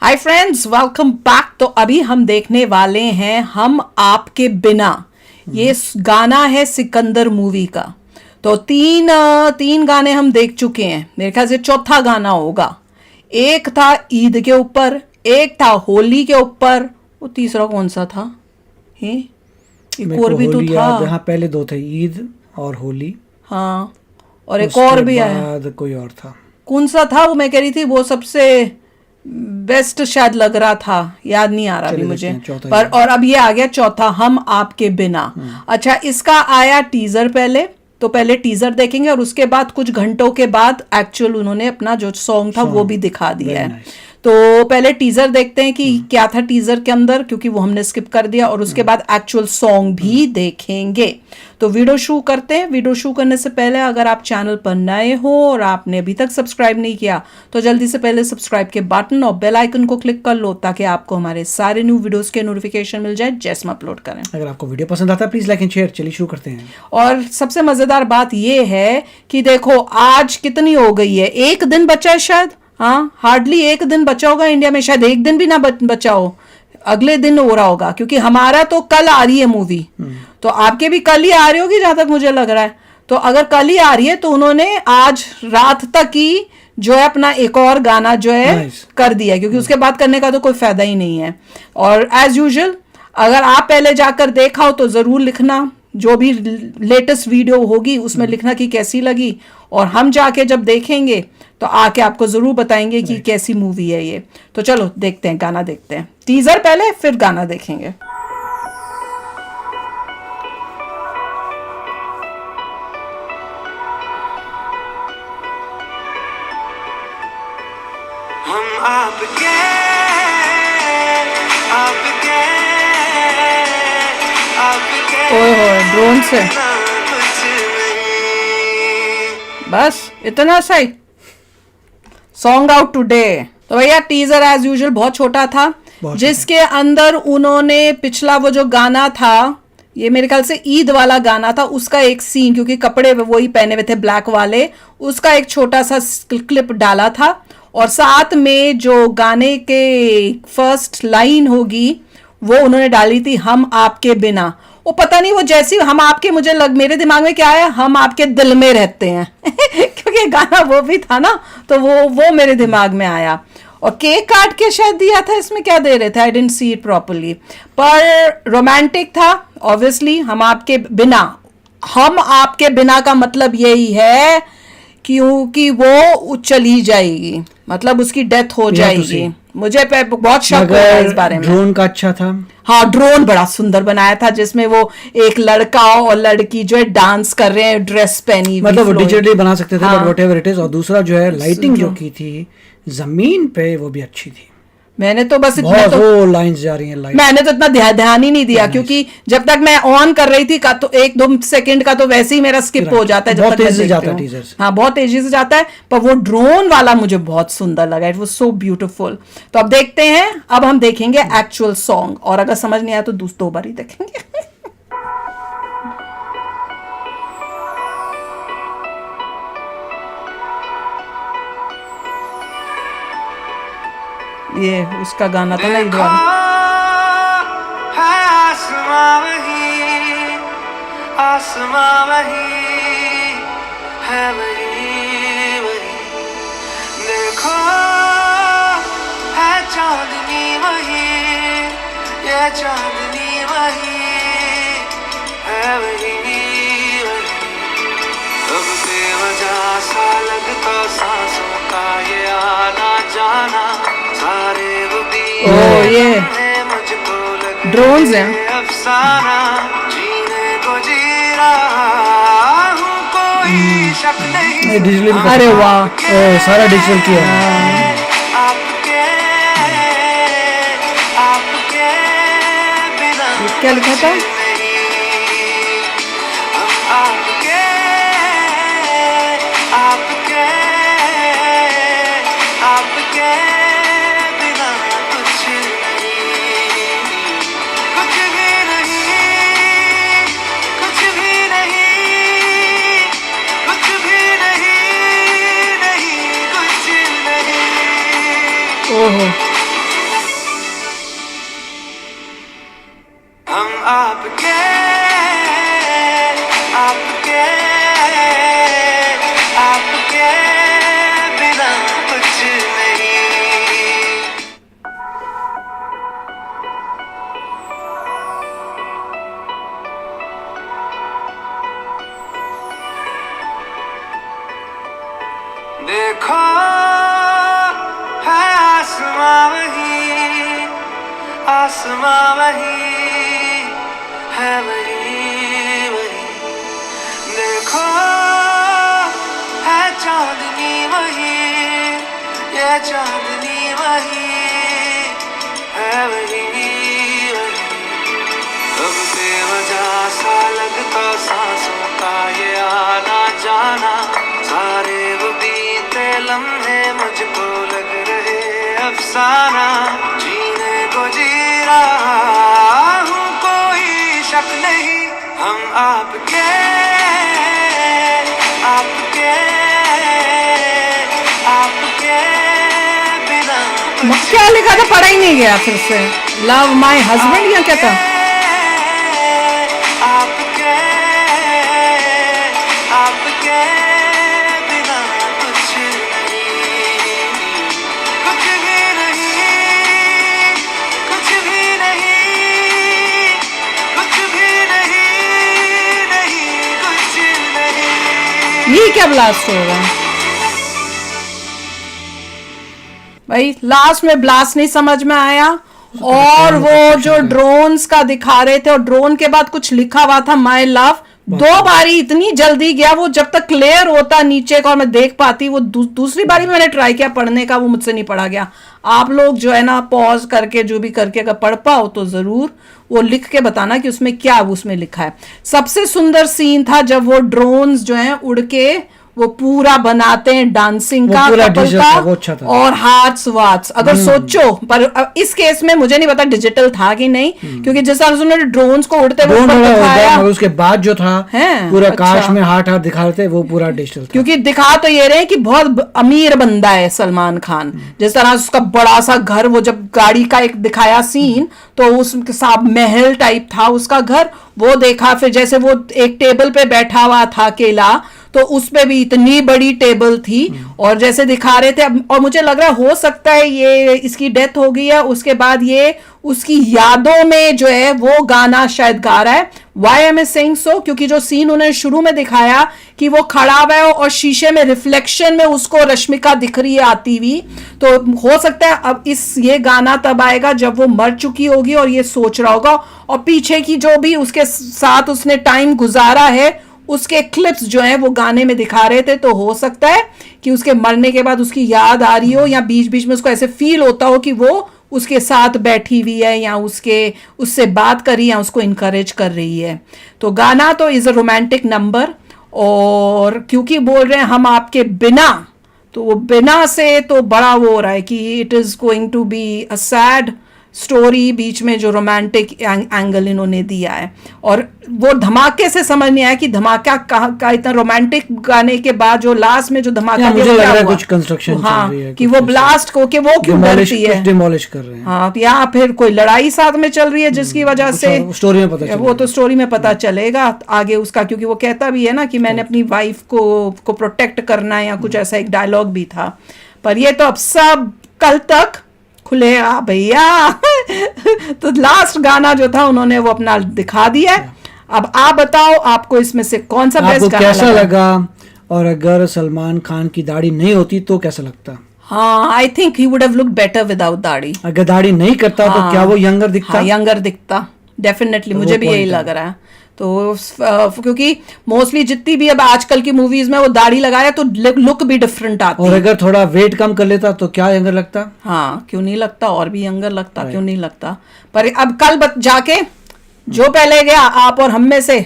Hi friends, welcome back. तो अभी हम देखने वाले हैं हम आपके बिना। ये गाना है सिकंदर मूवी का। तो तीन गाने हम देख चुके हैं, मेरे ख्याल से चौथा गाना होगा। एक था ईद के ऊपर, एक था होली के ऊपर, वो तीसरा कौन सा था? एक और भी तो था। हाँ, पहले दो थे, ईद और होली। हाँ, और एक और भी आया। बाद कोई और था। कौन सा था वो? मैं कह रही थी वो सबसे बेस्ट शायद लग रहा था, याद नहीं आ रहा अभी मुझे। पर और अब ये आ गया चौथा, हम आपके बिना। अच्छा, इसका आया टीजर पहले, तो पहले टीजर देखेंगे और उसके बाद कुछ घंटों के बाद एक्चुअल उन्होंने अपना जो सॉन्ग था वो भी दिखा दिया है। तो पहले टीजर देखते हैं कि क्या था टीजर के अंदर, क्योंकि वो हमने स्किप कर दिया, और उसके बाद एक्चुअल सॉन्ग भी देखेंगे। तो वीडियो शुरू करते हैं। वीडियो शुरू करने से पहले अगर आप चैनल पर नए हो और आपने अभी तक सब्सक्राइब नहीं किया तो जल्दी से पहले सब्सक्राइब के बटन और बेल आइकन को क्लिक कर लो, ताकि आपको हमारे सारे न्यू वीडियोस के नोटिफिकेशन मिल जाए जैसे हम अपलोड करें। अगर आपको वीडियो पसंद आता है प्लीज लाइक एंड शेयर। चलिए शुरू करते हैं। और सबसे मजेदार बात यह है कि देखो आज कितनी हो गई है, एक दिन बचा है शायद। हाँ, हार्डली एक दिन बचा होगा इंडिया में, शायद एक दिन भी ना बचा हो, अगले दिन हो रहा होगा, क्योंकि हमारा तो कल आ रही है मूवी, तो आपके भी कल ही आ रही होगी जहां तक मुझे लग रहा है। तो अगर कल ही आ रही है तो उन्होंने आज रात तक ही जो है अपना एक और गाना जो है कर दिया, क्योंकि उसके बाद करने का तो कोई फायदा ही नहीं है। और एज यूजुअल अगर आप पहले जाकर देखा हो तो जरूर लिखना, जो भी लेटेस्ट वीडियो होगी उसमें लिखना कि कैसी लगी, और हम जाके जब देखेंगे तो आके आपको जरूर बताएंगे कि कैसी मूवी है ये। तो चलो देखते हैं, गाना देखते हैं। टीजर पहले फिर गाना देखेंगे। हम आपके ओए ड्रोन से बस इतना सही। Song out today. तो भैया टीजर एज यूजुअल बहुत छोटा था, जिसके अंदर उन्होंने पिछला वो जो गाना था, ये मेरे ख्याल से ईद वाला गाना था, उसका एक सीन, क्योंकि कपड़े वही पहने हुए थे ब्लैक वाले, उसका एक छोटा सा क्लिप डाला था। और साथ में जो गाने के फर्स्ट लाइन होगी वो उन्होंने डाली थी, हम आपके बिना। वो पता नहीं, वो जैसी हम आपके, मेरे दिमाग में क्या आया, हम आपके दिल में रहते हैं क्योंकि गाना वो भी था ना, तो वो मेरे दिमाग में आया। और केक काट के शायद दिया था, इसमें क्या दे रहे थे, I didn't see it properly, पर रोमांटिक था ऑब्वियसली। हम आपके बिना का मतलब यही है क्योंकि वो चली जाएगी, मतलब उसकी डेथ हो जाएगी। मुझे बहुत शक हो रहा है इस बारे में। ड्रोन का अच्छा था। हाँ, ड्रोन बड़ा सुंदर बनाया था, जिसमें वो एक लड़का और लड़की जो है डांस कर रहे हैं ड्रेस पहनी, मतलब वो डिजिटली बना सकते थे, बट व्हाटएवर इट इज। और दूसरा जो है लाइटिंग जो की थी जमीन पे, वो भी अच्छी थी। मैंने तो बस इतना तो लाइंस जा रही हैं, लाइट मैंने तो इतना ध्यान ही नहीं दिया, क्योंकि जब तक मैं ऑन कर रही थी का तो 1-2 सेकंड का तो वैसे ही मेरा स्किप हो जाता है, जब तक मैं देखती हूं। हाँ, बहुत तेजी से जाता है, पर वो ड्रोन वाला मुझे बहुत सुंदर लगा, इट वाज सो ब्यूटीफुल। तो अब देखते हैं, अब हम देखेंगे एक्चुअल सॉन्ग, और अगर समझ नहीं आया तो दो बार ही देखेंगे ये उसका गाना था ना, ईद वाला। आसमां वही है, वही देखो है चांदनी वही, ये चांदनी वही है, वही अब बेवजह सा लगता सांसों का ये आना जाना, सारे वो ये ड्रोन्स हैं। अफसाना जीने को जी रहा हूँ, कोई शक नहीं। डिजिटल, अरे वाह, सारा डिजिटल किया। आपके बिना क्या लिखा था? आपके बिना कुछ नहीं, कुछ भी नहीं, कुछ भी नहीं, कुछ भी नहीं, नहीं कुछ नहीं। ओहो, देखो है आसमां वही, आसमां वही है वही वही। देखो है चांदनी वही, ये चांदनी वही है वही वही। अब बेवजह सा लगता सांसों का ये आना जाना, सारे वो बीते लम्हे मुझको लग रहे अफसाना। जीने को जी रहा हूँ कोई शक नहीं, हम आपके आपके आपके बिना क्या लिखा था, पढ़ा ही नहीं गया फिर से। लव माई हस्बैंड या क्या था? आपके आपके बिना कुछ नहीं, कुछ भी नहीं, कुछ भी नहीं, कुछ भी नहीं, नहीं कुछ नहीं। ये क्या ब्लास्ट होगा भाई? लास्ट में ब्लास्ट नहीं समझ में आया, और वो जो ड्रोन्स का दिखा रहे थे और ड्रोन के बाद कुछ लिखा हुआ था माई लव, दो बारी इतनी जल्दी गया वो, जब तक क्लियर होता नीचे का और मैं देख पाती, वो दूसरी बारी में मैंने ट्राई किया पढ़ने का, वो मुझसे नहीं पढ़ा गया। आप लोग जो है ना पॉज करके जो भी करके अगर पढ़ पाओ तो जरूर वो लिख के बताना कि उसमें क्या उसमें लिखा है। सबसे सुंदर सीन था जब वो ड्रोन्स जो है उड़ के वो पूरा बनाते हैं डांसिंग का, कपल का, वो अच्छा था। और हाथ्स वाट्स अगर सोचो, पर इस केस में मुझे नहीं पता डिजिटल था कि नहीं, क्योंकि जिस तरह से उन्होंने ड्रोन्स को उड़ते हुए दिखाया, उसके बाद जो था पूरा काश में हाथ दिखा रहे थे, वो पूरा डिजिटल था। क्योंकि दिखा तो ये रहे कि बहुत अमीर बंदा है सलमान खान। जिस तरह उसका बड़ा सा घर, वो जब गाड़ी का एक दिखाया सीन तो उसके साथ महल टाइप था उसका घर, वो देखा। फिर जैसे वो एक टेबल पे बैठा हुआ था अकेला, तो उस पे भी इतनी बड़ी टेबल थी, और जैसे दिखा रहे थे। और मुझे लग रहा है हो सकता है ये इसकी डेथ हो गई है, उसके बाद ये उसकी यादों में जो है वो गाना शायद गा रहा है। Why am I saying so, क्योंकि जो सीन उन्होंने शुरू में दिखाया कि वो खड़ा हुआ है और शीशे में रिफ्लेक्शन में उसको रश्मिका दिख रही है आती हुई, तो हो सकता है अब ये गाना तब आएगा जब वो मर चुकी होगी और ये सोच रहा होगा, और पीछे की जो भी उसके साथ उसने टाइम गुजारा है उसके क्लिप्स जो है वो गाने में दिखा रहे थे। तो हो सकता है कि उसके मरने के बाद उसकी याद आ रही हो, या बीच बीच में उसको ऐसे फील होता हो कि वो उसके साथ बैठी हुई है, या उससे बात करी, या उसको इनकरेज कर रही है। तो गाना तो इज अ रोमांटिक नंबर, और क्योंकि बोल रहे हैं हम आपके बिना, तो वो बिना से तो बड़ा वो हो रहा है कि it is going to be a sad story, बीच में जो रोमांटिक एंगल इन्होंने दिया है। और वो धमाके से समझ नहीं आया कि धमाका का इतना रोमांटिक गाने के बाद जो लास्ट में जो धमाका मुझे लग रहा है कुछ कंस्ट्रक्शन चल रही है, कि वो ब्लास्ट को कि वो क्यों डरती है, डिमोलिश कर रहे हैं। हाँ, या फिर कोई लड़ाई साथ में चल रही है जिसकी वजह से स्टोरी में पता वो तो स्टोरी में पता चलेगा आगे उसका, क्योंकि वो कहता भी है ना कि मैंने अपनी वाइफ को प्रोटेक्ट करना है, या कुछ ऐसा एक डायलॉग भी था। पर ये तो अब सब कल तक खुलेगा भैया। तो लास्ट गाना जो था उन्होंने वो अपना दिखा दिया। अब आप बताओ आपको इसमें से कौन सा बेस्ट गाना कैसा लगा, और अगर सलमान खान की दाढ़ी नहीं होती तो कैसा लगता? हाँ, I think he would have looked better without दाढ़ी। अगर दाढ़ी नहीं करता तो क्या वो यंगर दिखता? हाँ, यंगर दिखता डेफिनेटली, मुझे भी यही लग रहा है। तो क्योंकि मोस्टली जितनी भी अब आजकल की मूवीज में वो दाढ़ी लगाया तो लुक भी डिफरेंट आती है। और अगर थोड़ा वेट कम कर लेता तो क्या यंगर लगता? हाँ, क्यों नहीं लगता, और भी यंगर लगता, क्यों नहीं लगता। पर अब कल जाके जो पहले गया आप और हम में से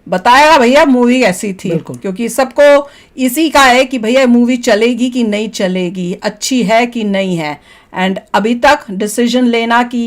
बताएगा भैया मूवी कैसी थी, क्योंकि सबको इसी का है कि भैया मूवी चलेगी कि नहीं चलेगी, अच्छी है कि नहीं है। एंड अभी तक डिसीजन लेना कि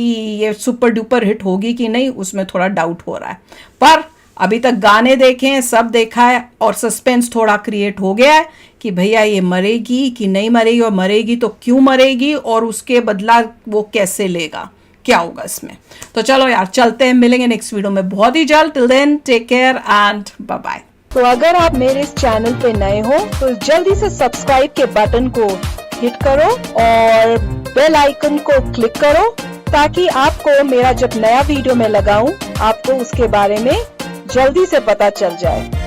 ये सुपर डुपर हिट होगी कि नहीं, उसमें थोड़ा डाउट हो रहा है। पर अभी तक गाने देखे हैं, सब देखा है, और सस्पेंस थोड़ा क्रिएट हो गया है कि भैया ये मरेगी कि नहीं मरेगी, और मरेगी तो क्यों मरेगी, और उसके बदला वो कैसे लेगा, क्या होगा इसमें। तो चलो यार चलते हैं, मिलेंगे नेक्स्ट वीडियो में बहुत ही जल्द। Till then take care and bye bye. तो अगर आप मेरे इस चैनल पे नए हो तो जल्दी से सब्सक्राइब के बटन को हिट करो और बेल आइकन को क्लिक करो, ताकि आपको मेरा जब नया वीडियो मैं लगाऊं आपको उसके बारे में जल्दी से पता चल जाए।